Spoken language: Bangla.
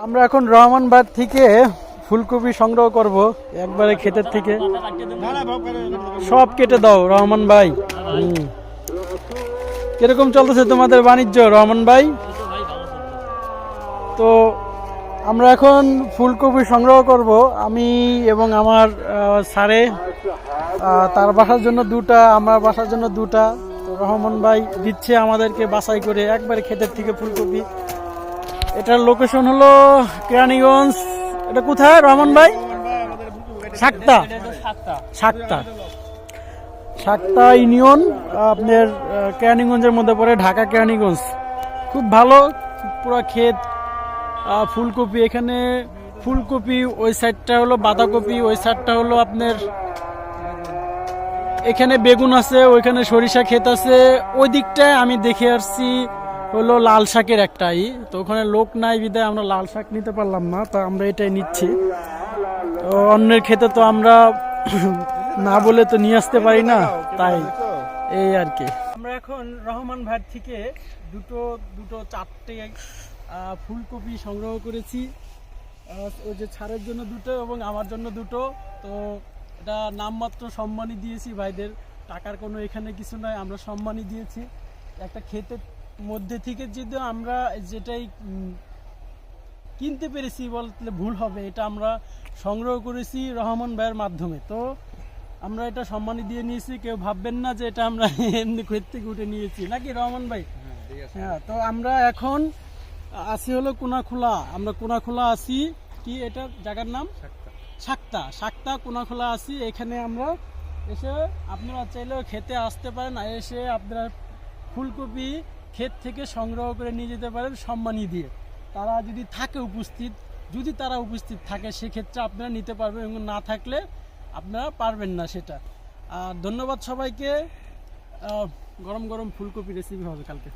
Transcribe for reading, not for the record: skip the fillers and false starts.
আমরা এখন রহমানবাদ থেকে ফুলকপি সংগ্রহ করব একবারে ক্ষেতের থেকে। সব কেটে দাও রহমান ভাই। কিরকম চলতেছে তোমাদের বাণিজ্য রহমান ভাই? তো আমরা এখন ফুলকপি সংগ্রহ করব, আমি এবং আমার স্যারে। তার বাসার জন্য দুটা, আমার বাসার জন্য দুটা। তো রহমান ভাই দিচ্ছে আমাদেরকে বাছাই করে একবারে ক্ষেতের থেকে ফুলকপি। এটার লোকেশন হলো কেরানীগঞ্জ। এটা কোথায় রহমান ভাই? সাক্তা সাক্তা সাক্তা ইউনিয়ন, আপনার কেরানীগঞ্জের মধ্যে পড়ে, ঢাকা কেরানীগঞ্জ। খুব ভালো পুরো ক্ষেত ফুলকপি। এখানে ফুলকপি, ওই সাইডটা হলো বাঁধাকপি, ওই সাইডটা হলো আপনার এখানে বেগুন আছে, ওইখানে সরিষা ক্ষেত আছে। ওই দিকটায় আমি দেখে আসছি হলো লাল শাকের একটাই। তো ওখানে লোক নাই বিদায় আমরা লাল শাক নিতে পারলাম না, তো আমরা এটাই নিচ্ছি। তো অন্যের ক্ষেতে তো আমরা না বলে তো নিয়ে আসতে পারি না, তাই এই আর কি। আমরা এখন রহমান ভাই থেকে দুটো চারটে ফুলকপি সংগ্রহ করেছি। ওই যে ছাড়ের জন্য দুটো এবং আমার জন্য দুটো। তো এটা নামমাত্র সম্মানই দিয়েছি ভাইদের, টাকার কোনো এখানে কিছু নাই, আমরা সম্মানই দিয়েছি। একটা ক্ষেতের মধ্যে থেকে যদি আমরা যেটাই কিনতে পেরেছি বলতে ভুল হবে, এটা আমরা সংগ্রহ করেছি রহমান ভাইয়ের মাধ্যমে। তো আমরা এটা সম্মানই দিয়ে নিয়েছি, কেউ ভাববেন না যে এটা আমরা এমনি ক্ষেত থেকে উঠে নিয়েছি, নাকি রহমান ভাই? হ্যাঁ। তো আমরা এখন আছি হলো কোনাখোলা। আমরা কোনাখোলা আছি, কি এটা জায়গার নাম? সাক্তা কোনাখোলা আছি। এখানে আমরা এসে আপনারা চাইলেও খেতে আসতে পারেন, এসে আপনারা ফুলকপি ক্ষেত থেকে সংগ্রহ করে নিয়ে যেতে পারেন সম্মানী দিয়ে। তারা যদি থাকে উপস্থিত, যদি তারা উপস্থিত থাকে সেক্ষেত্রে আপনারা নিতে পারবেন, এবং না থাকলে আপনারা পারবেন না সেটা। আর ধন্যবাদ সবাইকে। গরম গরম ফুলকপি রেসিপি হবে কালকে।